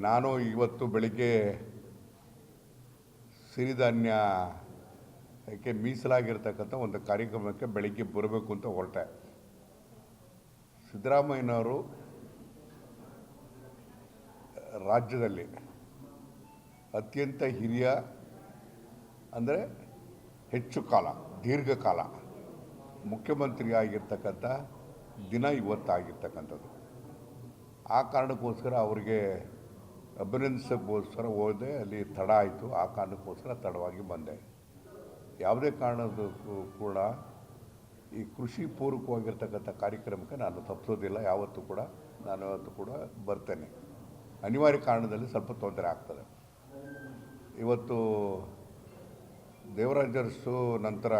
ನಾನು ಇವತ್ತು ಬೆಳಿಗ್ಗೆ ಸಿರಿಧಾನ್ಯಕ್ಕೆ ಮೀಸಲಾಗಿರ್ತಕ್ಕಂಥ ಒಂದು ಕಾರ್ಯಕ್ರಮಕ್ಕೆ ಬೆಳಿಗ್ಗೆ ಬರಬೇಕು ಅಂತ ಹೊರಟೆ. ಸಿದ್ದರಾಮಯ್ಯನವರು ರಾಜ್ಯದಲ್ಲಿ ಅತ್ಯಂತ ಹಿರಿಯ ಅಂದರೆ ಹೆಚ್ಚು ಕಾಲ ದೀರ್ಘಕಾಲ ಮುಖ್ಯಮಂತ್ರಿ ಆಗಿರ್ತಕ್ಕಂಥ ದಿನ ಇವತ್ತಾಗಿರ್ತಕ್ಕಂಥದ್ದು. ಆ ಕಾರಣಕ್ಕೋಸ್ಕರ ಅವರಿಗೆ ಅಭಿನಂದಿಸೋಕ್ಕೋಸ್ಕರ ಹೋದೆ. ಅಲ್ಲಿ ತಡ ಆಯಿತು. ಆ ಕಾರಣಕ್ಕೋಸ್ಕರ ತಡವಾಗಿ ಬಂದೆ. ಯಾವುದೇ ಕಾರಣಕ್ಕೂ ಕೂಡ ಈ ಕೃಷಿ ಪೂರಕವಾಗಿರ್ತಕ್ಕಂಥ ಕಾರ್ಯಕ್ರಮಕ್ಕೆ ನಾನು ತಪ್ಪಿಸೋದಿಲ್ಲ. ಯಾವತ್ತೂ ಕೂಡ ಬರ್ತೇನೆ. ಅನಿವಾರ್ಯ ಕಾರಣದಲ್ಲಿ ಸ್ವಲ್ಪ ತೊಂದರೆ ಆಗ್ತದೆ. ಇವತ್ತು ದೇವರಾಜ ಅರಸು ನಂತರ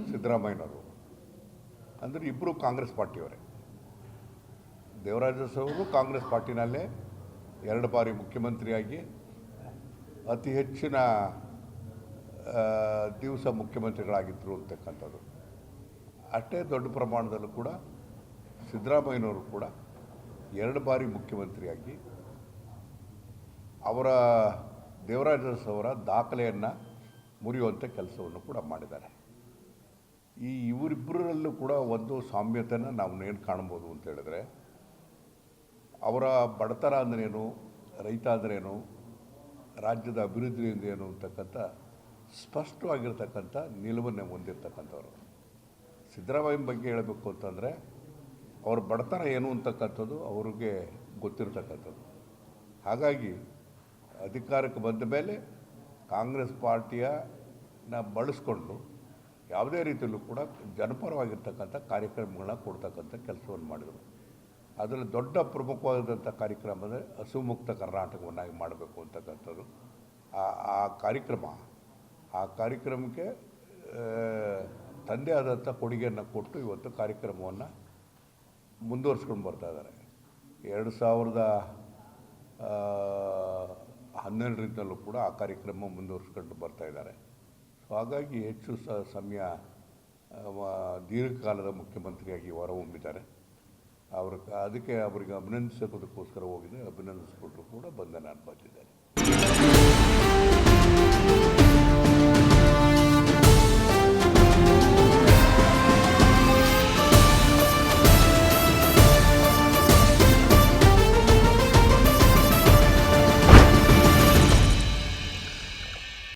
ಸಿದ್ದರಾಮಯ್ಯನವರು ಅಂದರೆ ಇಬ್ಬರು ಕಾಂಗ್ರೆಸ್ ಪಾರ್ಟಿಯವರೇ. ದೇವರಾಜ ಅರಸು ಅವರು ಕಾಂಗ್ರೆಸ್ ಪಾರ್ಟಿನಲ್ಲೇ 2 ಬಾರಿ ಮುಖ್ಯಮಂತ್ರಿಯಾಗಿ ಅತಿ ಹೆಚ್ಚಿನ ದಿವಸ ಮುಖ್ಯಮಂತ್ರಿಗಳಾಗಿದ್ದರು ಅಂತಕ್ಕಂಥದ್ದು. ಅಷ್ಟೇ ದೊಡ್ಡ ಪ್ರಮಾಣದಲ್ಲೂ ಕೂಡ ಸಿದ್ದರಾಮಯ್ಯನವರು ಕೂಡ 2 ಬಾರಿ ಮುಖ್ಯಮಂತ್ರಿಯಾಗಿ ಅವರ ದೇವರಾಜ ಅರಸು ಅವರ ದಾಖಲೆಯನ್ನು ಮುರಿಯುವಂಥ ಕೆಲಸವನ್ನು ಕೂಡ ಮಾಡಿದ್ದಾರೆ. ಇವರಿಬ್ಬರಲ್ಲೂ ಕೂಡ ಒಂದು ಸಾಮ್ಯತೆಯನ್ನು ನಾವು ಏನು ಕಾಣ್ಬೋದು ಅಂತ ಹೇಳಿದ್ರೆ, ಅವರ ಬಡತನ ಅಂದ್ರೇನು, ರೈತ ಅಂದ್ರೇನು, ರಾಜ್ಯದ ಅಭಿವೃದ್ಧಿ ಏನು ಅಂತಕ್ಕಂಥ ಸ್ಪಷ್ಟವಾಗಿರ್ತಕ್ಕಂಥ ನಿಲುವನ್ನು ಹೊಂದಿರತಕ್ಕಂಥವ್ರು. ಸಿದ್ದರಾಮಯ್ಯನ ಬಗ್ಗೆ ಹೇಳಬೇಕು ಅಂತಂದರೆ ಅವ್ರ ಬಡತನ ಏನು ಅಂತಕ್ಕಂಥದ್ದು ಅವ್ರಿಗೆ ಗೊತ್ತಿರತಕ್ಕಂಥದ್ದು. ಹಾಗಾಗಿ ಅಧಿಕಾರಕ್ಕೆ ಬಂದ ಮೇಲೆ ಕಾಂಗ್ರೆಸ್ ಪಾರ್ಟಿಯನ್ನು ಬಳಸ್ಕೊಂಡು ಯಾವುದೇ ರೀತಿಯಲ್ಲೂ ಕೂಡ ಜನಪರವಾಗಿರ್ತಕ್ಕಂಥ ಕಾರ್ಯಕ್ರಮಗಳನ್ನ ಕೊಡ್ತಕ್ಕಂಥ ಕೆಲಸವನ್ನು ಮಾಡಿದರು. ಅದರಲ್ಲಿ ದೊಡ್ಡ ಪ್ರಮುಖವಾದಂಥ ಕಾರ್ಯಕ್ರಮ ಅಂದರೆ ಹಸುಮುಕ್ತ ಕರ್ನಾಟಕವನ್ನಾಗಿ ಮಾಡಬೇಕು ಅಂತಕ್ಕಂಥದ್ದು. ಆ ಕಾರ್ಯಕ್ರಮಕ್ಕೆ ತಂದೆ ಆದಂಥ ಕೊಡುಗೆಯನ್ನು ಕೊಟ್ಟು ಇವತ್ತು ಕಾರ್ಯಕ್ರಮವನ್ನು ಮುಂದುವರಿಸ್ಕೊಂಡು ಬರ್ತಾಯಿದ್ದಾರೆ. 2012ರಿಂದಲೂ ಕೂಡ ಆ ಕಾರ್ಯಕ್ರಮ ಮುಂದುವರಿಸ್ಕೊಂಡು ಬರ್ತಾಯಿದ್ದಾರೆ. ಸೊ ಹಾಗಾಗಿ ಹೆಚ್ಚು ಸಮಯ ದೀರ್ಘಕಾಲದ ಮುಖ್ಯಮಂತ್ರಿಯಾಗಿ ಹೊರಹೊಮ್ಮಿದ್ದಾರೆ. ಅದಕ್ಕೆ ಅವರಿಗೆ ಅಭಿನಂದಿಸೋದಕ್ಕೋಸ್ಕರ ಹೋಗಿದ್ದೆ. ಅಭಿನಂದಿಸ್ಬಿಟ್ಟು ಕೂಡ ಬಂದೆ ನಾನು ಬಂದಿದ್ದೇನೆ.